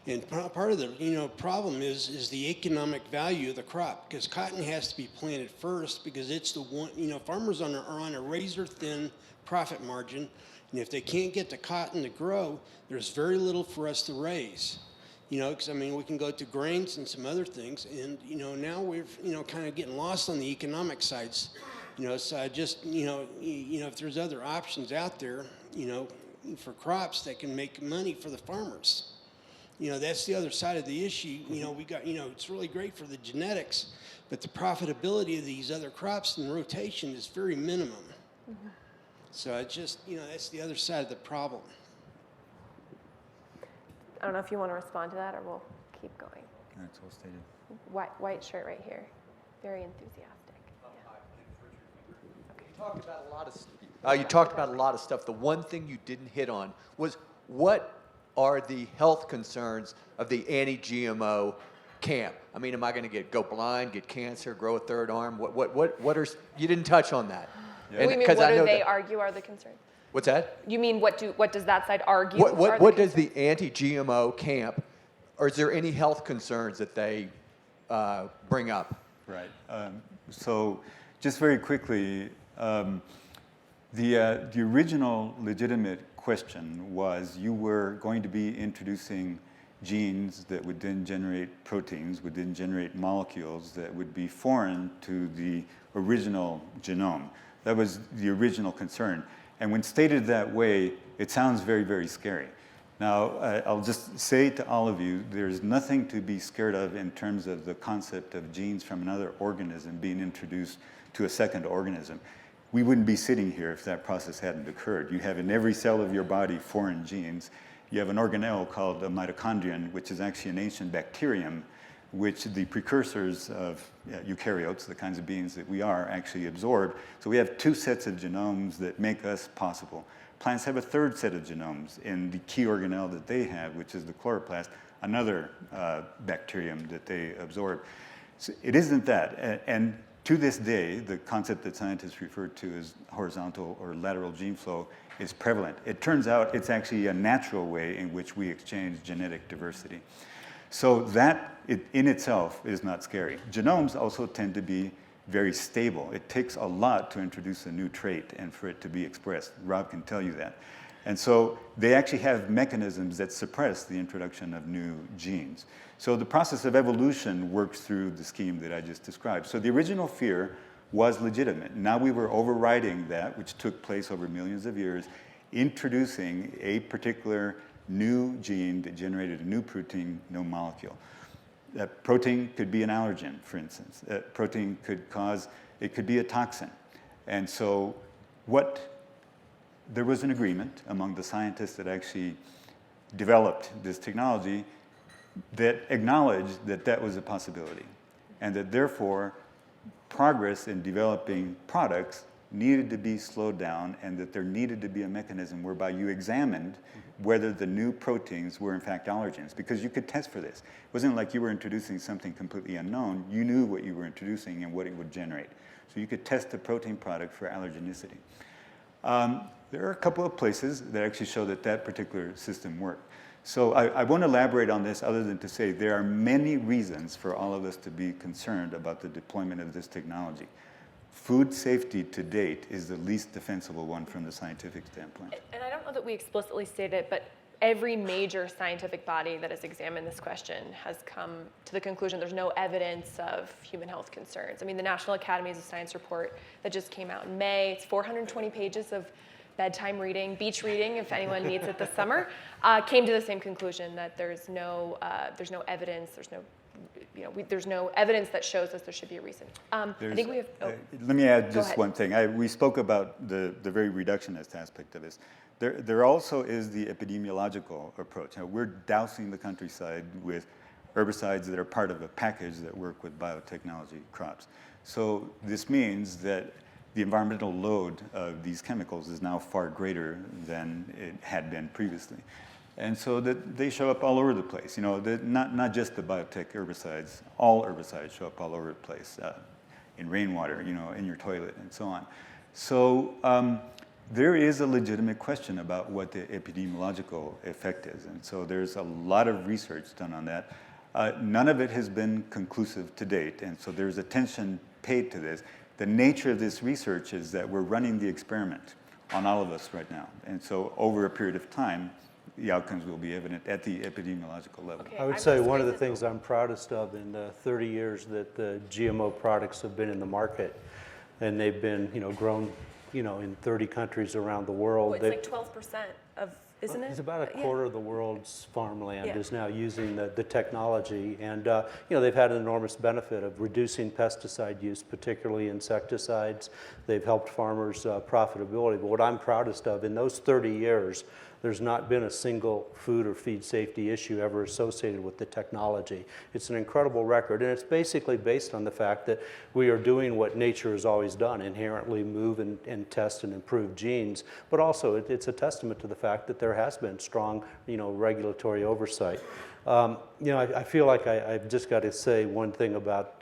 And part of the problem is the economic value of the crop, because cotton has to be planted first because it's the one, farmers are on a razor thin profit margin, and if they can't get the cotton to grow, there's very little for us to raise. Because we can go to grains and some other things, and now we're kind of getting lost on the economic sides. So I just if there's other options out there, for crops that can make money for the farmers. That's the other side of the issue. We got, it's really great for the genetics, but the profitability of these other crops in rotation is very minimum. Mm-hmm. So I just, that's the other side of the problem. I don't know if you want to respond to that, or we'll keep going. That's well stated. White shirt right here, very enthusiastic. You talked about a lot of stuff. The one thing you didn't hit on was what are the health concerns of the anti-GMO camp? Am I going to go blind, get cancer, grow a third arm? What are, you didn't touch on that. Yeah. What do they argue are the concerns? What's that? You mean what does that side argue? What does the anti-GMO camp, or is there any health concerns that they bring up? Right. So just very quickly, the original legitimate question was you were going to be introducing genes that would then generate proteins, would then generate molecules that would be foreign to the original genome. That was the original concern. And when stated that way, it sounds very, very scary. Now, I'll just say to all of you, there's nothing to be scared of in terms of the concept of genes from another organism being introduced to a second organism. We wouldn't be sitting here if that process hadn't occurred. You have in every cell of your body foreign genes. You have an organelle called a mitochondrion, which is actually an ancient bacterium, which the precursors of eukaryotes, the kinds of beings that we are, actually absorb. So we have two sets of genomes that make us possible. Plants have a third set of genomes in the key organelle that they have, which is the chloroplast, another bacterium that they absorb. So it isn't that. And to this day, the concept that scientists refer to as horizontal or lateral gene flow is prevalent. It turns out it's actually a natural way in which we exchange genetic diversity. So that in itself is not scary. Genomes also tend to be very stable. It takes a lot to introduce a new trait and for it to be expressed. Rob can tell you that. And so they actually have mechanisms that suppress the introduction of new genes. So the process of evolution works through the scheme that I just described. So the original fear was legitimate. Now we were overriding that, which took place over millions of years, introducing a particular new gene that generated a new protein, no molecule. That protein could be an allergen, for instance. That protein could be a toxin. And so there was an agreement among the scientists that actually developed this technology that acknowledged that that was a possibility, and that therefore progress in developing products needed to be slowed down, and that there needed to be a mechanism whereby you examined whether the new proteins were in fact allergens, because you could test for this. It wasn't like you were introducing something completely unknown. You knew what you were introducing and what it would generate. So you could test the protein product for allergenicity. There are a couple of places that actually show that that particular system worked. So I won't elaborate on this other than to say there are many reasons for all of us to be concerned about the deployment of this technology. Food safety to date is the least defensible one from the scientific standpoint. And I don't know that we explicitly stated it, but every major scientific body that has examined this question has come to the conclusion there's no evidence of human health concerns. I mean, the National Academies of Science report that just came out in May, it's 420 pages of bedtime reading, beach reading, if anyone needs it this summer, came to the same conclusion that there's no evidence, there's no evidence that shows us there should be a reason. I think we have. Let me add Go just ahead. one thing. We spoke about the very reductionist aspect of this. There also is the epidemiological approach. Now, we're dousing the countryside with herbicides that are part of a package that work with biotechnology crops. So this means that the environmental load of these chemicals is now far greater than it had been previously. And so that they show up all over the place. You know, not just the biotech herbicides, all herbicides show up all over the place, in rainwater, you know, in your toilet and so on. So there is a legitimate question about what the epidemiological effect is. And so there's a lot of research done on that. None of it has been conclusive to date. And so there's attention paid to this. The nature of this research is that we're running the experiment on all of us right now. And so over a period of time, the outcomes will be evident at the epidemiological level. Okay, I would I'm say just one of the raising- things I'm proudest of in the 30 years that the GMO products have been in the market, and they've been, grown, in 30 countries around the world. It's like 12% of, isn't it? It's about a Yeah. quarter of the world's farmland Yeah. is now using the technology, and they've had an enormous benefit of reducing pesticide use, particularly insecticides. They've helped farmers' profitability. But what I'm proudest of, in those 30 years, there's not been a single food or feed safety issue ever associated with the technology. It's an incredible record, and it's basically based on the fact that we are doing what nature has always done, inherently move and test and improve genes, but also it's a testament to the fact that there has been strong, regulatory oversight. I feel like I've just got to say one thing about,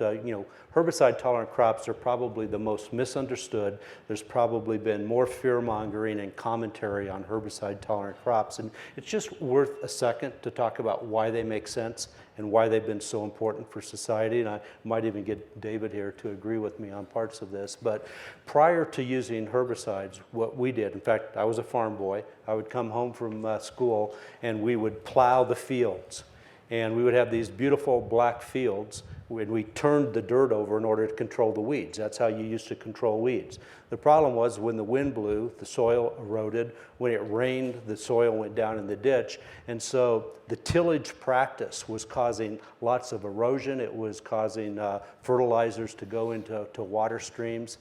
herbicide-tolerant crops are probably the most misunderstood. There's probably been more fear-mongering and commentary on herbicide-tolerant crops, and it's just worth a second to talk about why they make sense and why they've been so important for society, and I might even get David here to agree with me on parts of this. But prior to using herbicides, what we did, in fact, I was a farm boy. I would come home from school, and we would plow the fields. And we would have these beautiful black fields, and we turned the dirt over in order to control the weeds. That's how you used to control weeds. The problem was when the wind blew, the soil eroded. When it rained, the soil went down in the ditch. And so the tillage practice was causing lots of erosion. It was causing fertilizers to go into water streams.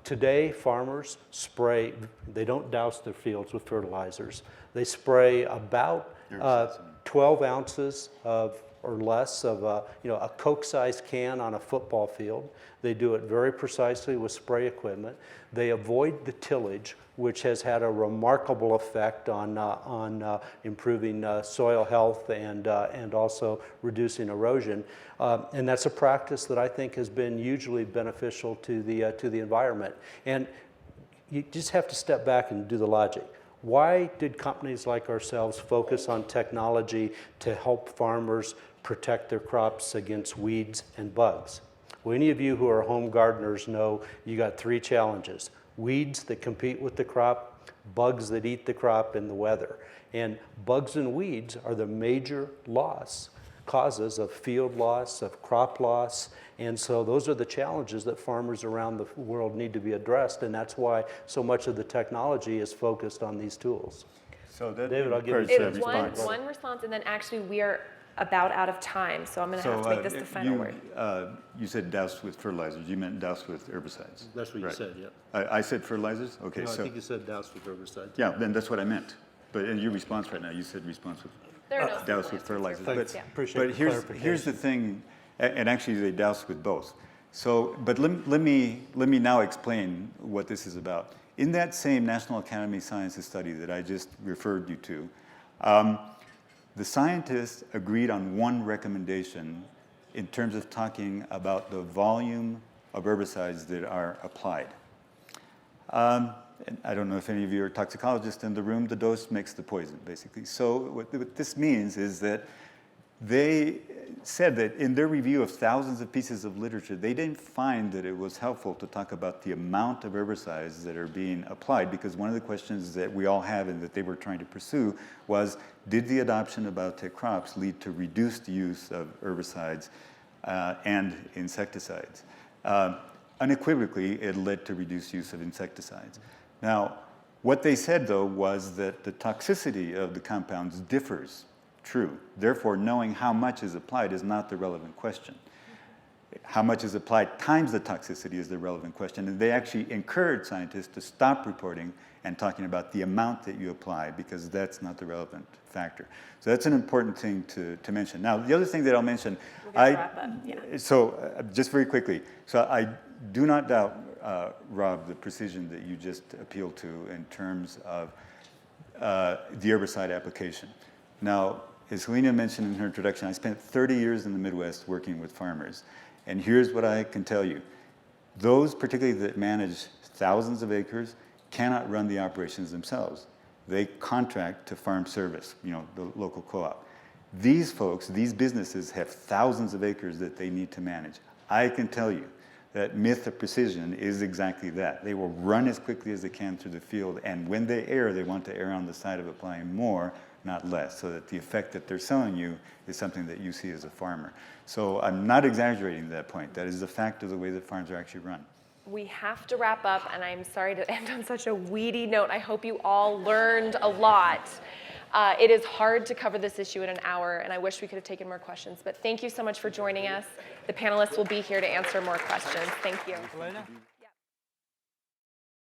Today, farmers spray, they don't douse their fields with fertilizers. They spray about 12 ounces or less of a Coke-sized can on a football field. They do it very precisely with spray equipment. They avoid the tillage, which has had a remarkable effect on improving soil health and also reducing erosion. And that's a practice that I think has been hugely beneficial to the environment. And you just have to step back and do the logic. Why did companies like ourselves focus on technology to help farmers protect their crops against weeds and bugs? Well, any of you who are home gardeners know you got three challenges: weeds that compete with the crop, bugs that eat the crop, and the weather. And bugs and weeds are the major causes of field loss, of crop loss, and so those are the challenges that farmers around the world need to be addressed, and that's why so much of the technology is focused on these tools. So that David, I'll give you encourages It was a response. one response, and then actually we are about out of time, so I'm going to have to make this the final word. You said doused with fertilizers. You meant doused with herbicides. That's what you Right. said, yeah. I said fertilizers? Okay, No, I so, think you said doused with herbicide. yeah, then that's what I meant. But in your response right now, you said response with There are no doused simple with answers. fertilizers. Thanks. Yeah. Appreciate But the here's the thing, and actually they doused with both. So, but let me now explain what this is about. In that same National Academy of Sciences study that I just referred you to, the scientists agreed on one recommendation in terms of talking about the volume of herbicides that are applied. And I don't know if any of you are toxicologists in the room. The dose makes the poison, basically. So what this means is that said that in their review of thousands of pieces of literature, they didn't find that it was helpful to talk about the amount of herbicides that are being applied, because one of the questions that we all have and that they were trying to pursue was, did the adoption of biotech crops lead to reduced use of herbicides and insecticides? Unequivocally, it led to reduced use of insecticides. Now, what they said, though, was that the toxicity of the compounds differs. True. Therefore, knowing how much is applied is not the relevant question. How much is applied times the toxicity is the relevant question. And they actually encourage scientists to stop reporting and talking about the amount that you apply, because that's not the relevant factor. So that's an important thing to mention. Now, the other thing that I'll mention, wrap up. Yeah. So just very quickly, so I do not doubt, Rob, the precision that you just appealed to in terms of the herbicide application. Now, as Helena mentioned in her introduction, I spent 30 years in the Midwest working with farmers. And here's what I can tell you. Those, particularly that manage thousands of acres, cannot run the operations themselves. They contract to farm service, you know, the local co-op. These folks, these businesses have thousands of acres that they need to manage. I can tell you that myth of precision is exactly that. They will run as quickly as they can through the field, and when they err, they want to err on the side of applying more, not less, so that the effect that they're selling you is something that you see as a farmer. So I'm not exaggerating that point. That is the fact of the way that farms are actually run. We have to wrap up, and I'm sorry to end on such a weedy note. I hope you all learned a lot. It is hard to cover this issue in an hour, and I wish we could have taken more questions. But thank you so much for joining us. The panelists will be here to answer more questions. Thank you.